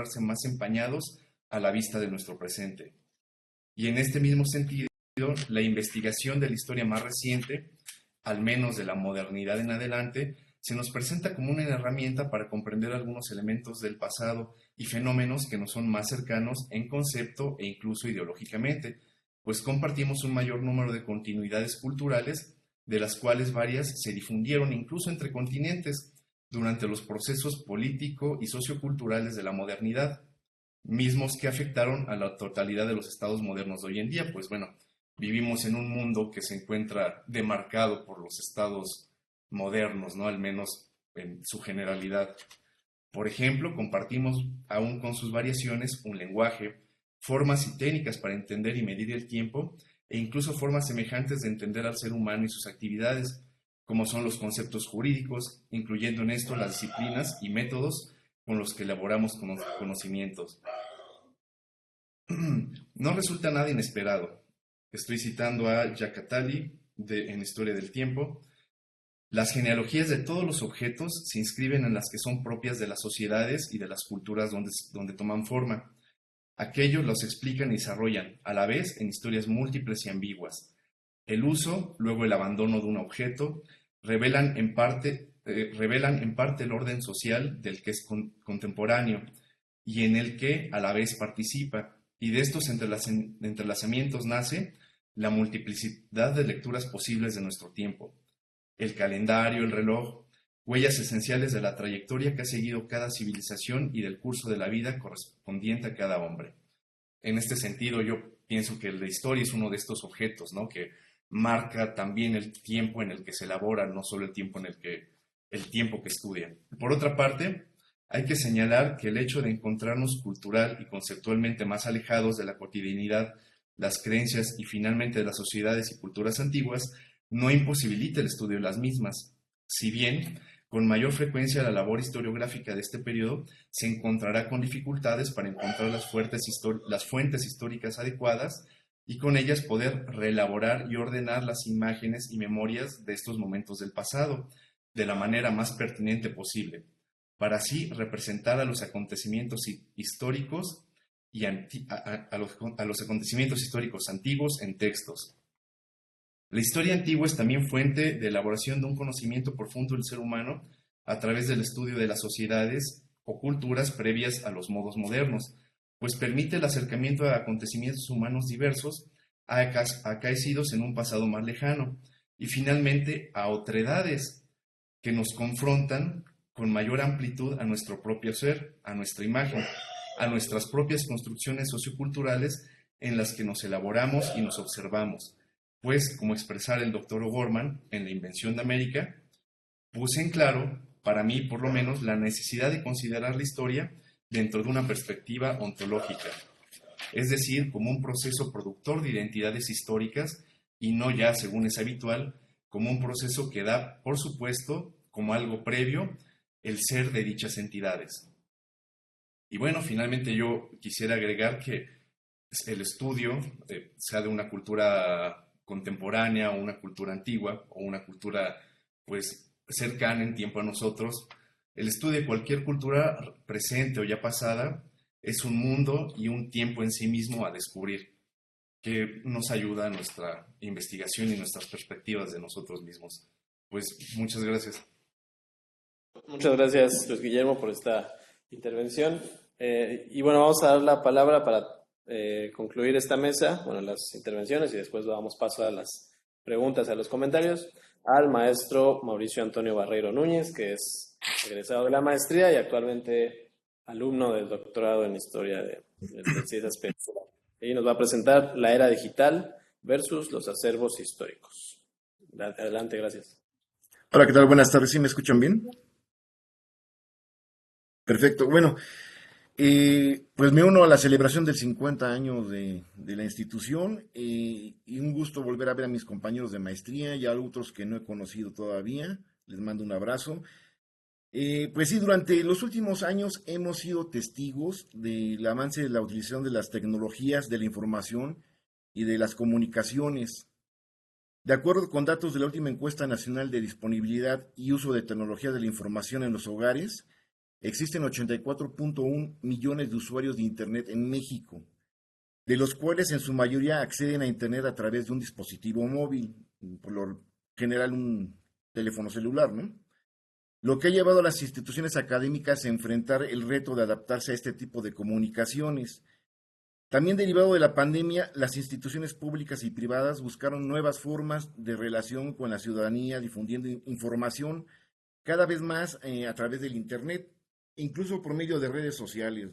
mostrarse más empañados a la vista de nuestro presente. Y en este mismo sentido, la investigación de la historia más reciente, al menos de la modernidad en adelante, se nos presenta como una herramienta para comprender algunos elementos del pasado y fenómenos que nos son más cercanos en concepto e incluso ideológicamente, pues compartimos un mayor número de continuidades culturales, de las cuales varias se difundieron incluso entre continentes durante los procesos político y socioculturales de la modernidad, mismos que afectaron a la totalidad de los estados modernos de hoy en día. Pues bueno, vivimos en un mundo que se encuentra demarcado por los estados modernos, ¿no? Al menos en su generalidad. Por ejemplo, compartimos, aún con sus variaciones, un lenguaje, formas y técnicas para entender y medir el tiempo, e incluso formas semejantes de entender al ser humano y sus actividades, como son los conceptos jurídicos, incluyendo en esto las disciplinas y métodos con los que elaboramos conocimientos. No resulta nada inesperado. Estoy citando a Jacques Attali en Historia del Tiempo. Las genealogías de todos los objetos se inscriben en las que son propias de las sociedades y de las culturas donde toman forma. Aquellos los explican y desarrollan, a la vez, en historias múltiples y ambiguas. El uso, luego el abandono de un objeto, revelan en parte el orden social del que es contemporáneo y en el que a la vez participa, y de estos entrelazamientos nace la multiplicidad de lecturas posibles de nuestro tiempo. El calendario, el reloj, huellas esenciales de la trayectoria que ha seguido cada civilización y del curso de la vida correspondiente a cada hombre. En este sentido, yo pienso que la historia es uno de estos objetos, ¿no? Que marca también el tiempo en el que se elabora, no solo el tiempo que estudia. Por otra parte, hay que señalar que el hecho de encontrarnos cultural y conceptualmente más alejados de la cotidianidad, las creencias y finalmente de las sociedades y culturas antiguas no imposibilita el estudio de las mismas. Si bien, con mayor frecuencia la labor historiográfica de este periodo se encontrará con dificultades para encontrar las fuentes históricas adecuadas y con ellas poder reelaborar y ordenar las imágenes y memorias de estos momentos del pasado de la manera más pertinente posible, para así representar a los acontecimientos históricos y a los acontecimientos históricos antiguos en textos. La historia antigua es también fuente de elaboración de un conocimiento profundo del ser humano a través del estudio de las sociedades o culturas previas a los modos modernos, pues permite el acercamiento a acontecimientos humanos diversos acaecidos en un pasado más lejano y finalmente a otredades que nos confrontan con mayor amplitud a nuestro propio ser, a nuestra imagen, a nuestras propias construcciones socioculturales en las que nos elaboramos y nos observamos. Pues, como expresara el doctor O'Gorman en La Invención de América, puse en claro, para mí por lo menos, la necesidad de considerar la historia dentro de una perspectiva ontológica, es decir, como un proceso productor de identidades históricas y no ya, según es habitual, como un proceso que da, por supuesto, como algo previo, el ser de dichas entidades. Y bueno, finalmente yo quisiera agregar que el estudio, sea de una cultura contemporánea o una cultura antigua o una cultura pues cercana en tiempo a nosotros, el estudio de cualquier cultura presente o ya pasada es un mundo y un tiempo en sí mismo a descubrir que nos ayuda a nuestra investigación y nuestras perspectivas de nosotros mismos. Pues muchas gracias. Muchas gracias, Luis Guillermo, por esta intervención. Y bueno, vamos a dar la palabra para concluir esta mesa, bueno, las intervenciones, y después damos paso a las preguntas, a los comentarios, al maestro Mauricio Antonio Barreiro Núñez, que es egresado de la maestría y actualmente alumno del doctorado en Historia de Ciencias Penales. Y nos va a presentar la era digital versus los acervos históricos. Adelante, gracias. Hola, ¿qué tal? Buenas tardes, ¿sí me escuchan bien? Perfecto, bueno, pues me uno a la celebración del 50 años de la institución y un gusto volver a ver a mis compañeros de maestría y a otros que no he conocido todavía. Les mando un abrazo. Pues sí, durante los últimos años hemos sido testigos del avance de la utilización de las tecnologías de la información y de las comunicaciones. De acuerdo con datos de la última encuesta nacional de disponibilidad y uso de tecnología de la información en los hogares, existen 84.1 millones de usuarios de Internet en México, de los cuales en su mayoría acceden a Internet a través de un dispositivo móvil, por lo general un teléfono celular, ¿no? Lo que ha llevado a las instituciones académicas a enfrentar el reto de adaptarse a este tipo de comunicaciones. También derivado de la pandemia, las instituciones públicas y privadas buscaron nuevas formas de relación con la ciudadanía, difundiendo información cada vez más a través del Internet, incluso por medio de redes sociales.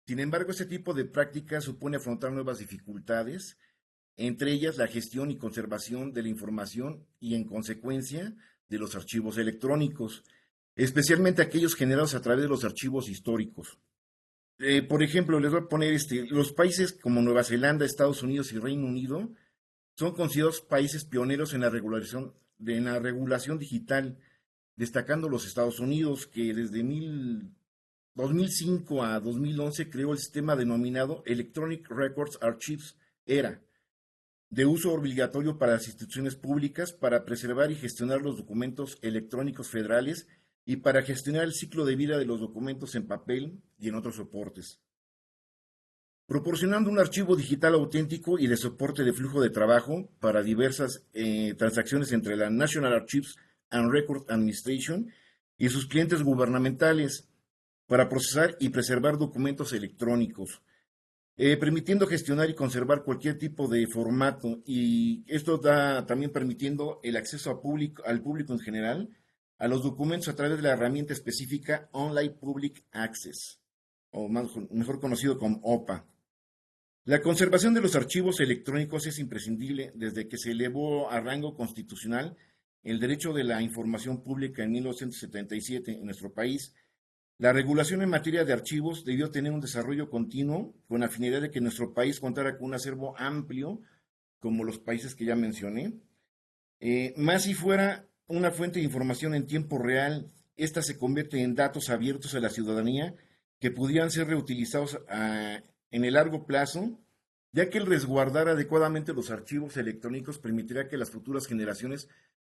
Sin embargo, este tipo de práctica supone afrontar nuevas dificultades, entre ellas la gestión y conservación de la información y, en consecuencia, de los archivos electrónicos, especialmente aquellos generados a través de los archivos históricos. Por ejemplo, les voy a poner los países como Nueva Zelanda, Estados Unidos y Reino Unido son considerados países pioneros en la regulación digital, destacando los Estados Unidos, que desde 2005 a 2011 creó el sistema denominado Electronic Records Archives, ERA, de uso obligatorio para las instituciones públicas para preservar y gestionar los documentos electrónicos federales y para gestionar el ciclo de vida de los documentos en papel y en otros soportes, proporcionando un archivo digital auténtico y de soporte de flujo de trabajo para diversas transacciones entre la National Archives and Record Administration y sus clientes gubernamentales para procesar y preservar documentos electrónicos, permitiendo gestionar y conservar cualquier tipo de formato, y esto da también permitiendo el acceso al público en general a los documentos a través de la herramienta específica Online Public Access, o mejor conocido como OPA. La conservación de los archivos electrónicos es imprescindible desde que se elevó a rango constitucional el derecho de la información pública en 1977 en nuestro país. La regulación en materia de archivos debió tener un desarrollo continuo con la finalidad de que nuestro país contara con un acervo amplio, como los países que ya mencioné. Más si fuera una fuente de información en tiempo real, esta se convierte en datos abiertos a la ciudadanía que pudieran ser reutilizados en el largo plazo, ya que el resguardar adecuadamente los archivos electrónicos permitirá que las futuras generaciones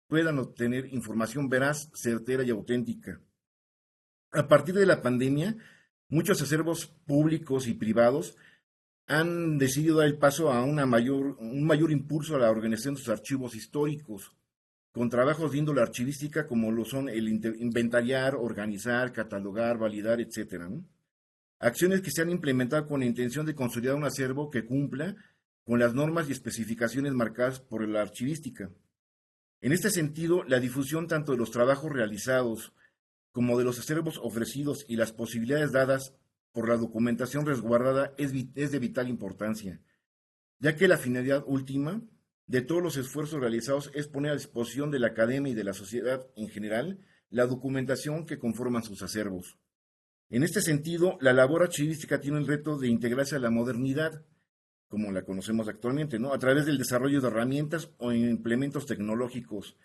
puedan obtener información veraz, certera y auténtica. A partir de la pandemia, muchos acervos públicos y privados han decidido dar el paso a un mayor impulso a la organización de sus archivos históricos, con trabajos de índole archivística como lo son el inventariar, organizar, catalogar, validar, etcétera, ¿no? Acciones que se han implementado con la intención de consolidar un acervo que cumpla con las normas y especificaciones marcadas por la archivística. En este sentido, la difusión tanto de los trabajos realizados como de los acervos ofrecidos y las posibilidades dadas por la documentación resguardada es de vital importancia, ya que la finalidad última de todos los esfuerzos realizados es poner a disposición de la academia y de la sociedad en general la documentación que conforman sus acervos. En este sentido, la labor archivística tiene el reto de integrarse a la modernidad, como la conocemos actualmente, ¿no? A través del desarrollo de herramientas o implementos tecnológicos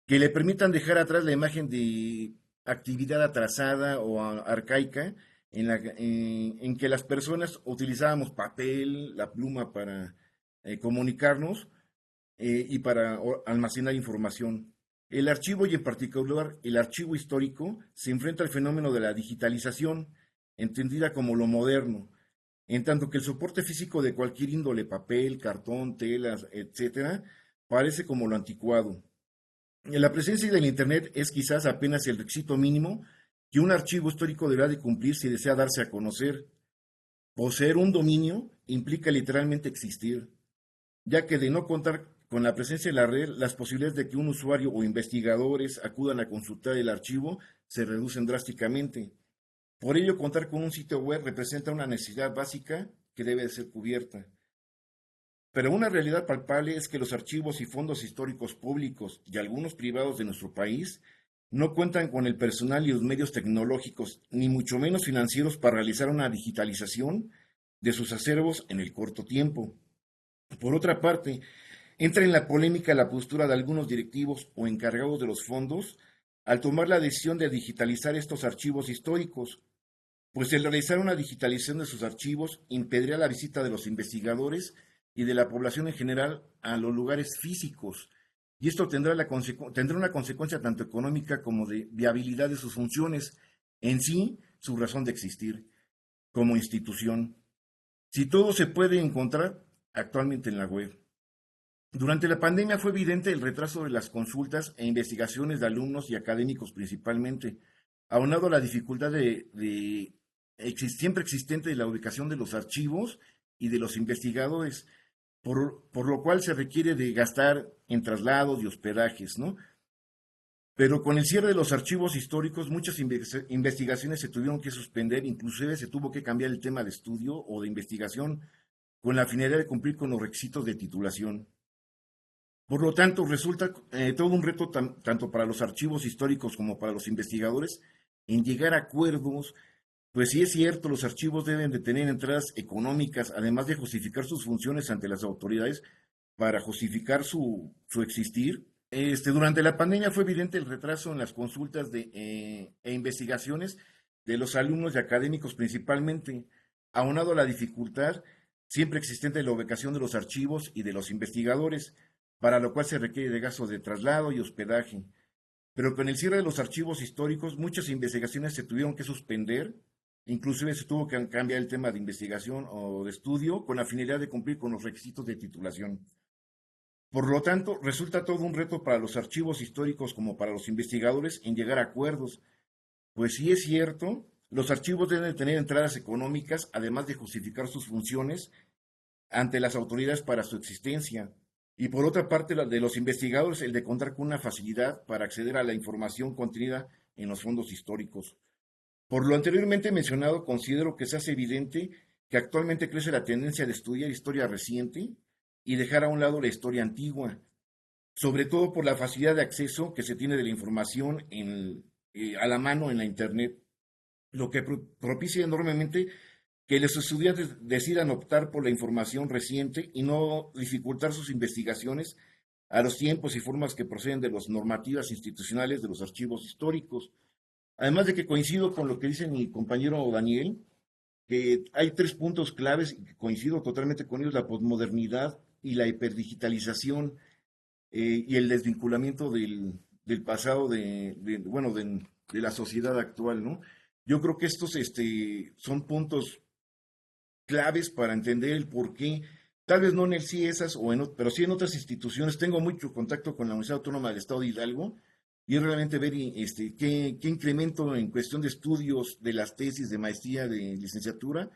que le permitan dejar atrás la imagen de actividad atrasada o arcaica en que las personas utilizábamos papel, la pluma para comunicarnos y para almacenar información. El archivo, y en particular el archivo histórico, se enfrenta al fenómeno de la digitalización, entendida como lo moderno, en tanto que el soporte físico de cualquier índole, papel, cartón, telas, etcétera, parece como lo anticuado. La presencia del Internet es quizás apenas el requisito mínimo que un archivo histórico deberá de cumplir si desea darse a conocer. Poseer un dominio implica literalmente existir, ya que de no contar con la presencia de la red, las posibilidades de que un usuario o investigadores acudan a consultar el archivo se reducen drásticamente. Por ello, contar con un sitio web representa una necesidad básica que debe de ser cubierta. Pero una realidad palpable es que los archivos y fondos históricos públicos y algunos privados de nuestro país no cuentan con el personal y los medios tecnológicos, ni mucho menos financieros, para realizar una digitalización de sus acervos en el corto tiempo. Por otra parte, entra en la polémica la postura de algunos directivos o encargados de los fondos al tomar la decisión de digitalizar estos archivos históricos, pues el realizar una digitalización de sus archivos impediría la visita de los investigadores y de la población en general a los lugares físicos, y esto tendrá una consecuencia tanto económica como de viabilidad de sus funciones, en sí su razón de existir como institución. Si todo se puede encontrar actualmente en la web. Durante la pandemia fue evidente el retraso de las consultas e investigaciones de alumnos y académicos principalmente, aunado a la dificultad siempre existente de la ubicación de los archivos y de los investigadores, por lo cual se requiere de gastar en traslados y hospedajes, ¿no? Pero con el cierre de los archivos históricos, muchas investigaciones se tuvieron que suspender, inclusive se tuvo que cambiar el tema de estudio o de investigación con la finalidad de cumplir con los requisitos de titulación. Por lo tanto, resulta todo un reto tanto para los archivos históricos como para los investigadores en llegar a acuerdos, pues sí es cierto, los archivos deben de tener entradas económicas, además de justificar sus funciones ante las autoridades para justificar su existir. Durante la pandemia fue evidente el retraso en las consultas e investigaciones de los alumnos y académicos principalmente, aunado a la dificultad siempre existente de la ubicación de los archivos y de los investigadores, para lo cual se requiere de gastos de traslado y hospedaje. Pero con el cierre de los archivos históricos, muchas investigaciones se tuvieron que suspender, inclusive se tuvo que cambiar el tema de investigación o de estudio con la finalidad de cumplir con los requisitos de titulación. Por lo tanto, resulta todo un reto para los archivos históricos como para los investigadores en llegar a acuerdos, pues sí es cierto, los archivos deben tener entradas económicas, además de justificar sus funciones ante las autoridades para su existencia. Y por otra parte, la de los investigadores, el de contar con una facilidad para acceder a la información contenida en los fondos históricos. Por lo anteriormente mencionado, considero que se hace evidente que actualmente crece la tendencia de estudiar historia reciente y dejar a un lado la historia antigua, sobre todo por la facilidad de acceso que se tiene de la información a la mano en la Internet, lo que propicia enormemente que los estudiantes decidan optar por la información reciente y no dificultar sus investigaciones a los tiempos y formas que proceden de las normativas institucionales de los archivos históricos. Además de que coincido con lo que dice mi compañero Daniel, que hay 3 puntos claves y que coincido totalmente con ellos: la posmodernidad y la hiperdigitalización, y el desvinculamiento del pasado de la sociedad actual, ¿no? Yo creo que estos son puntos claves para entender el por qué, tal vez no en el CIESAS, pero sí en otras instituciones. Tengo mucho contacto con la Universidad Autónoma del Estado de Hidalgo y es realmente ver qué incremento en cuestión de estudios de las tesis de maestría, de licenciatura,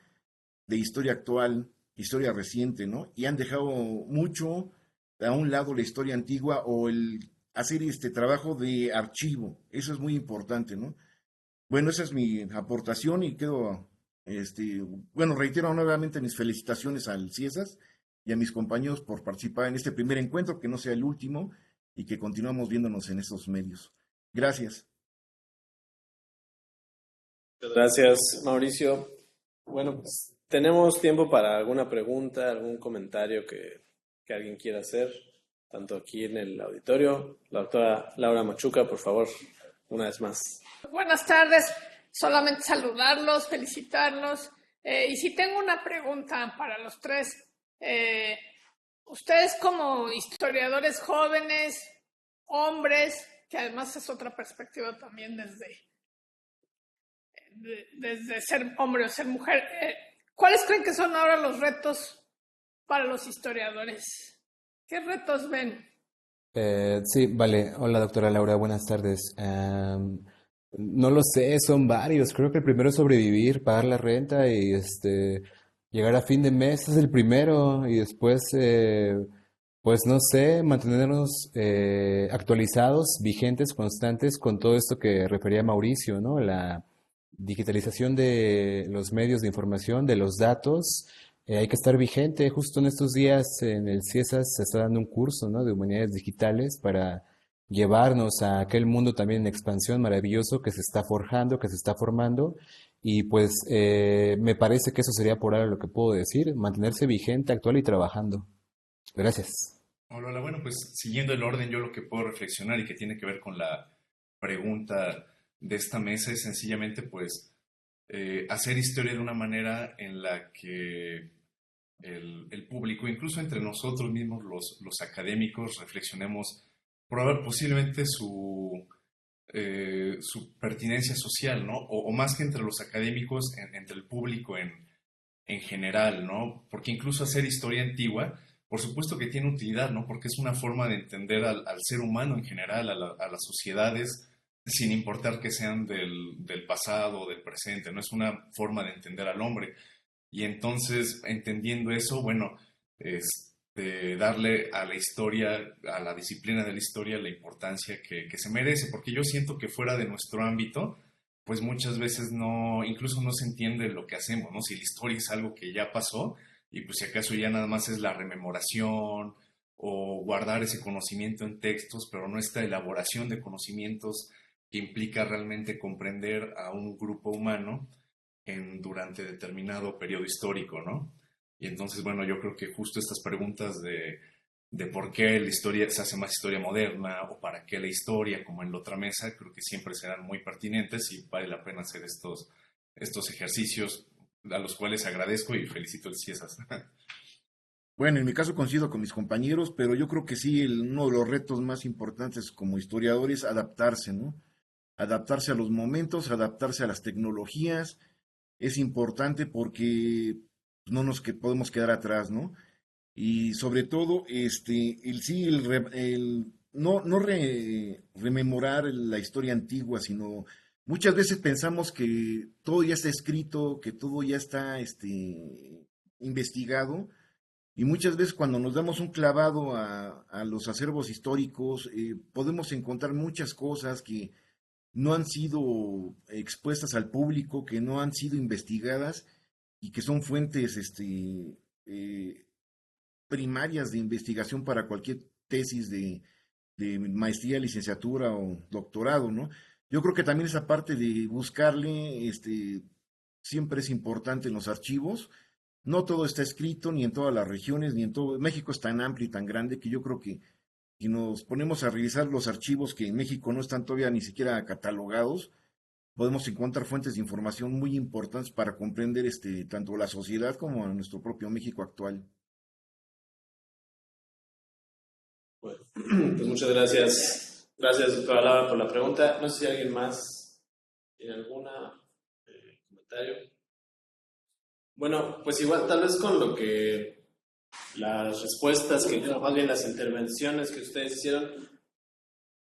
de historia actual, historia reciente, ¿no? Y han dejado mucho a un lado la historia antigua o el hacer este trabajo de archivo. Eso es muy importante, ¿no? Bueno, esa es mi aportación y reitero nuevamente mis felicitaciones al CIESAS y a mis compañeros por participar en este primer encuentro, que no sea el último y que continuamos viéndonos en estos medios. Gracias. Gracias, Mauricio. Bueno, pues tenemos tiempo para alguna pregunta, algún comentario que alguien quiera hacer, tanto aquí en el auditorio. La doctora Laura Machuca, por favor, una vez más. Buenas tardes, solamente saludarlos, felicitarlos. Y si tengo una pregunta para los tres. Ustedes como historiadores jóvenes, hombres, que además es otra perspectiva también desde ser hombre o ser mujer, ¿cuáles creen que son ahora los retos para los historiadores? ¿Qué retos ven? Sí, vale. Hola, doctora Laura, buenas tardes. No lo sé, son varios. Creo que el primero es sobrevivir, pagar la renta y llegar a fin de mes es el primero y después, pues no sé, mantenernos actualizados, vigentes, constantes con todo esto que refería Mauricio, ¿no? La digitalización de los medios de información, de los datos. Hay que estar vigente. Justo en estos días en el CIESAS se está dando un curso, ¿no?, de humanidades digitales para llevarnos a aquel mundo también en expansión maravilloso que se está forjando, que se está formando. Y pues me parece que eso sería por ahora lo que puedo decir, mantenerse vigente, actual y trabajando. Gracias. Hola, hola. Bueno, pues siguiendo el orden, yo lo que puedo reflexionar y que tiene que ver con la pregunta de esta mesa es sencillamente pues hacer historia de una manera en la que el público, incluso entre nosotros mismos los académicos, reflexionemos posiblemente su pertinencia social, ¿no? O más que entre los académicos, entre el público en general, ¿no? Porque incluso hacer historia antigua, por supuesto que tiene utilidad, ¿no? Porque es una forma de entender al ser humano en general, a las sociedades, sin importar que sean del pasado o del presente, ¿no? Es una forma de entender al hombre. Y entonces, entendiendo eso, bueno, darle a la historia, a la disciplina de la historia, la importancia que se merece, porque yo siento que fuera de nuestro ámbito, pues muchas veces no, incluso no se entiende lo que hacemos, ¿no? Si la historia es algo que ya pasó y pues si acaso ya nada más es la rememoración o guardar ese conocimiento en textos, pero no esta elaboración de conocimientos que implica realmente comprender a un grupo humano durante determinado periodo histórico, ¿no? Y entonces, bueno, yo creo que justo estas preguntas de por qué la historia se hace más historia moderna o para qué la historia, como en la otra mesa, creo que siempre serán muy pertinentes y vale la pena hacer estos ejercicios a los cuales agradezco y felicito al CIESAS. Bueno, en mi caso coincido con mis compañeros, pero yo creo que sí, uno de los retos más importantes como historiador es adaptarse, ¿no? Adaptarse a los momentos, adaptarse a las tecnologías, es importante porque no nos podemos quedar atrás, ¿no? Y sobre todo, el sí, no rememorar la historia antigua, sino muchas veces pensamos que todo ya está escrito, que todo ya está, investigado, y muchas veces cuando nos damos un clavado a los acervos históricos, podemos encontrar muchas cosas que no han sido expuestas al público, que no han sido investigadas y que son fuentes eh, primarias de investigación para cualquier tesis de maestría, licenciatura o doctorado, ¿no? Yo creo que también esa parte de buscarle, siempre es importante en los archivos. No todo está escrito, ni en todas las regiones, ni en todo. México es tan amplio y tan grande que yo creo que si nos ponemos a revisar los archivos que en México no están todavía ni siquiera catalogados, podemos encontrar fuentes de información muy importantes para comprender tanto la sociedad como a nuestro propio México actual. Bueno, pues muchas gracias. Gracias, doctora Laura, por la pregunta. No sé si alguien más tiene alguna comentario. Bueno, pues igual, tal vez con lo que las respuestas que, más bien las intervenciones que ustedes hicieron,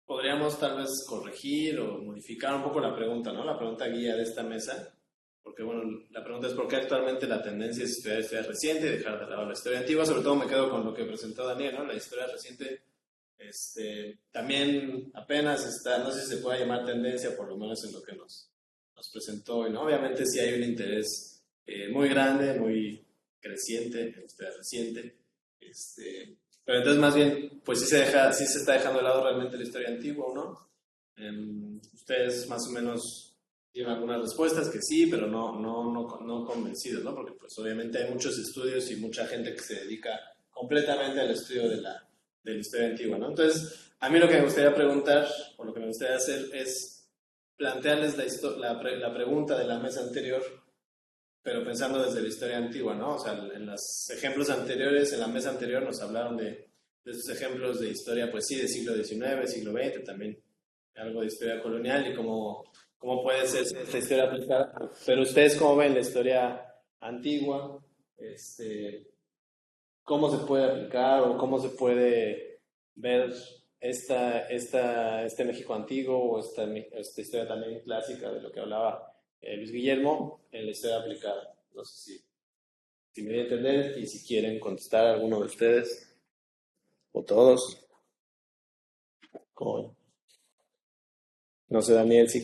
podríamos tal vez corregir o modificar un poco la pregunta, ¿no? La pregunta guía de esta mesa. Porque, bueno, la pregunta es por qué actualmente la tendencia es estudiar historia reciente y dejar de lado la historia antigua. Sobre todo me quedo con lo que presentó Daniel, ¿no? La historia reciente, también apenas está, no sé si se puede llamar tendencia, por lo menos en lo que nos presentó hoy, ¿no? Obviamente sí hay un interés muy grande, muy creciente en la historia reciente. Pero entonces más bien, pues sí se está dejando de lado realmente la historia antigua, ¿o no? Ustedes más o menos tienen algunas respuestas que sí, pero no convencidos, ¿no? Porque pues obviamente hay muchos estudios y mucha gente que se dedica completamente al estudio de la historia antigua, ¿no? Entonces, a mí lo que me gustaría preguntar, o lo que me gustaría hacer es plantearles la pregunta de la mesa anterior, pero pensando desde la historia antigua, ¿no? O sea, en los ejemplos anteriores, en la mesa anterior nos hablaron de estos ejemplos de historia, pues sí, del siglo XIX, siglo XX, también algo de historia colonial y cómo puede ser esta historia aplicada. Pero ustedes, ¿cómo ven la historia antigua? ¿Cómo se puede aplicar o cómo se puede ver este México antiguo o esta historia también clásica de lo que hablaba Luis Guillermo en la historia aplicada? No sé si me voy a entender y si quieren contestar a alguno de ustedes o todos. ¿Cómo ven? No sé, Daniel, si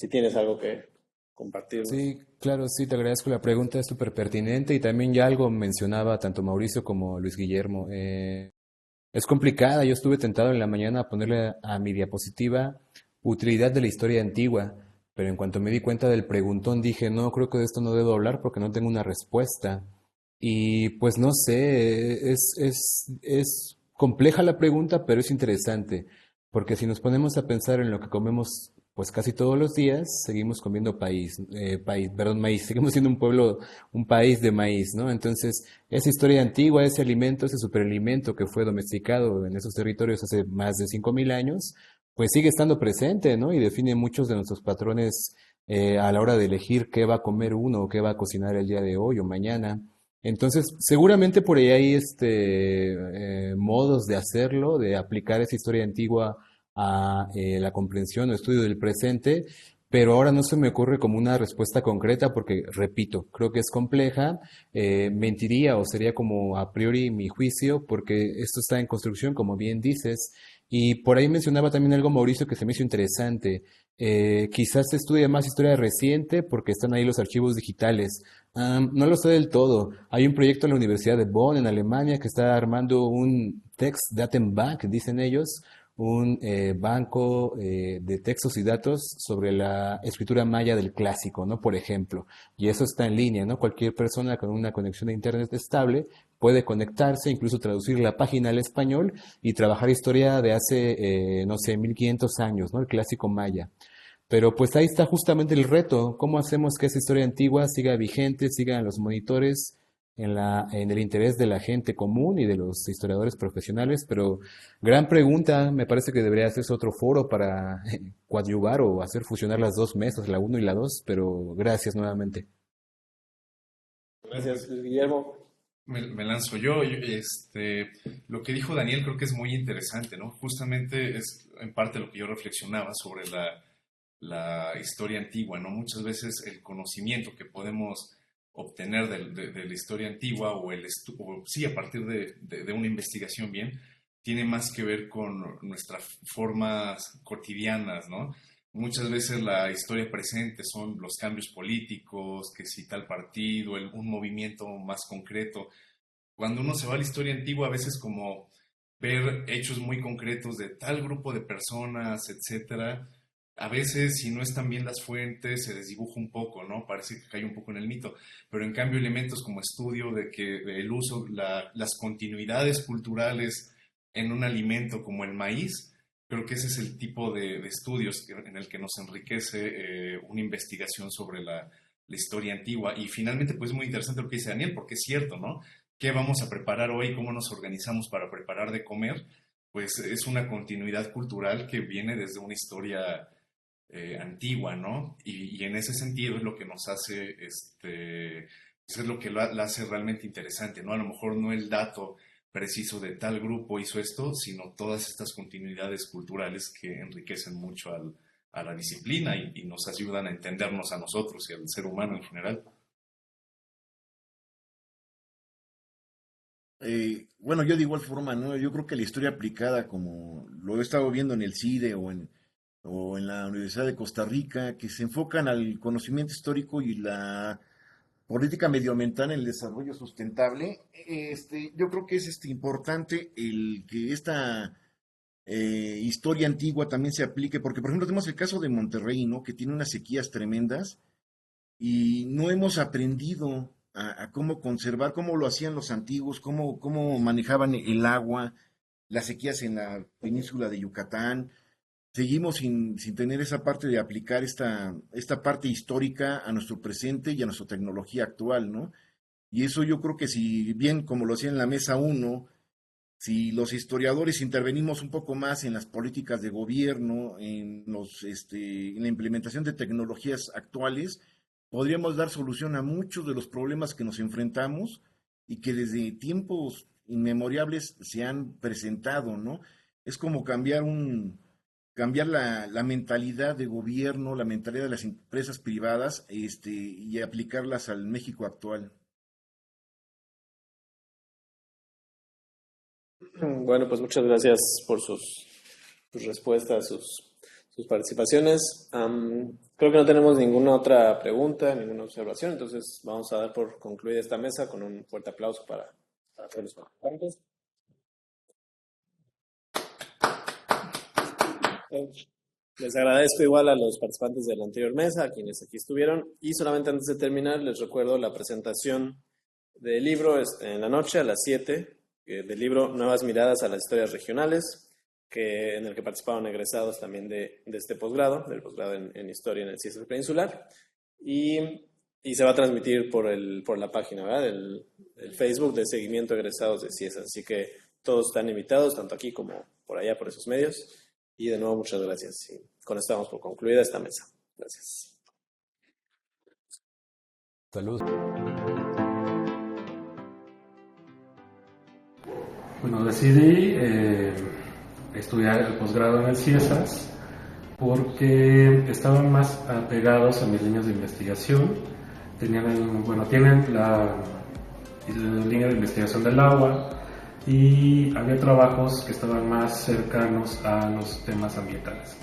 tienes algo que compartirnos. Sí, claro, sí, te agradezco. La pregunta es súper pertinente y también ya algo mencionaba tanto Mauricio como Luis Guillermo. Es complicada, yo estuve tentado en la mañana a ponerle a mi diapositiva utilidad de la historia antigua, pero en cuanto me di cuenta del preguntón dije, no, creo que de esto no debo hablar porque no tengo una respuesta. Y pues no sé, es compleja la pregunta, pero es interesante, porque si nos ponemos a pensar en lo que comemos, pues casi todos los días, seguimos comiendo maíz, seguimos siendo un pueblo, un país de maíz, ¿no? Entonces, esa historia antigua, ese alimento, ese superalimento que fue domesticado en esos territorios hace más de 5.000 años, pues sigue estando presente, ¿no? Y define muchos de nuestros patrones a la hora de elegir qué va a comer uno o qué va a cocinar el día de hoy o mañana. Entonces, seguramente por ahí hay modos de hacerlo, de aplicar esa historia antigua a la comprensión o estudio del presente, pero ahora no se me ocurre como una respuesta concreta porque, repito, creo que es compleja, mentiría o sería como a priori mi juicio porque esto está en construcción, como bien dices, y por ahí mencionaba también algo, Mauricio, que se me hizo interesante. Quizás se estudia más historia reciente porque están ahí los archivos digitales. No lo sé del todo. Hay un proyecto en la Universidad de Bonn, en Alemania, que está armando un Textdatenbank, dicen ellos, un banco de textos y datos sobre la escritura maya del clásico, ¿no? Por ejemplo. Y eso está en línea, ¿no? Cualquier persona con una conexión de internet estable puede conectarse, incluso traducir la página al español y trabajar historia de hace, no sé, 1500 años, ¿no? El clásico maya. Pero pues ahí está justamente el reto. ¿Cómo hacemos que esa historia antigua siga vigente, siga en los monitores, en el interés de la gente común y de los historiadores profesionales? Pero gran pregunta, me parece que debería hacerse otro foro para coadyuvar o hacer fusionar las dos mesas, la uno y la dos, pero gracias nuevamente. Gracias, Luis Guillermo. Me lanzo yo. Lo que dijo Daniel creo que es muy interesante, ¿no? Justamente es en parte lo que yo reflexionaba sobre la historia antigua, ¿no? Muchas veces el conocimiento que podemos obtener de la historia antigua o sí, a partir de una investigación bien, tiene más que ver con nuestras formas cotidianas, ¿no? Muchas veces la historia presente son los cambios políticos, que si tal partido, un movimiento más concreto. Cuando uno se va a la historia antigua, a veces como ver hechos muy concretos de tal grupo de personas, etcétera, a veces si no están bien las fuentes se desdibuja un poco, ¿no? Parece que cae un poco en el mito, pero en cambio elementos como estudio de que el uso, las continuidades culturales en un alimento como el maíz, creo que ese es el tipo de estudios en el que nos enriquece una investigación sobre la historia antigua. Y finalmente, pues es muy interesante lo que dice Daniel, porque es cierto, ¿no? ¿Qué vamos a preparar hoy? ¿Cómo nos organizamos para preparar de comer? Pues es una continuidad cultural que viene desde una historia antigua, ¿no? Y en ese sentido es lo que nos hace, pues es lo que la hace realmente interesante, ¿no? A lo mejor no el dato preciso de tal grupo hizo esto, sino todas estas continuidades culturales que enriquecen mucho a la disciplina y nos ayudan a entendernos a nosotros y al ser humano en general. Bueno, yo de igual forma, ¿no? Yo creo que la historia aplicada, como lo he estado viendo en el CIDE o en la Universidad de Costa Rica, que se enfocan al conocimiento histórico y la política medioambiental en el desarrollo sustentable, yo creo que es importante el que esta historia antigua también se aplique, porque por ejemplo tenemos el caso de Monterrey, ¿no? Que tiene unas sequías tremendas y no hemos aprendido a cómo conservar, cómo lo hacían los antiguos, cómo manejaban el agua, las sequías en la península de Yucatán. Seguimos sin tener esa parte de aplicar esta parte histórica a nuestro presente y a nuestra tecnología actual, ¿no? Y eso yo creo que si bien, como lo hacía en la mesa uno, si los historiadores intervenimos un poco más en las políticas de gobierno, en la implementación de tecnologías actuales, podríamos dar solución a muchos de los problemas que nos enfrentamos y que desde tiempos inmemorables se han presentado, ¿no? Es como cambiar la mentalidad de gobierno, la mentalidad de las empresas privadas, y aplicarlas al México actual. Bueno, pues muchas gracias por sus respuestas, sus participaciones. Creo que no tenemos ninguna otra pregunta, ninguna observación, entonces vamos a dar por concluida esta mesa con un fuerte aplauso para todos los participantes. Les agradezco igual a los participantes de la anterior mesa, a quienes aquí estuvieron, y solamente antes de terminar les recuerdo la presentación del libro en la noche a las 7, del libro Nuevas miradas a las historias regionales, en el que participaron egresados también de este posgrado, del posgrado en Historia en el CIESAS Peninsular, y se va a transmitir por la página, ¿verdad? El Facebook de seguimiento egresados de CIESAS, así que todos están invitados, tanto aquí como por allá, por esos medios. Y de nuevo, muchas gracias. Y con esto damos por concluida esta mesa. Gracias. Salud. Bueno, decidí estudiar el posgrado en el CIESAS porque estaban más apegados a mis líneas de investigación. Tienen la línea de investigación del agua y había trabajos que estaban más cercanos a los temas ambientales.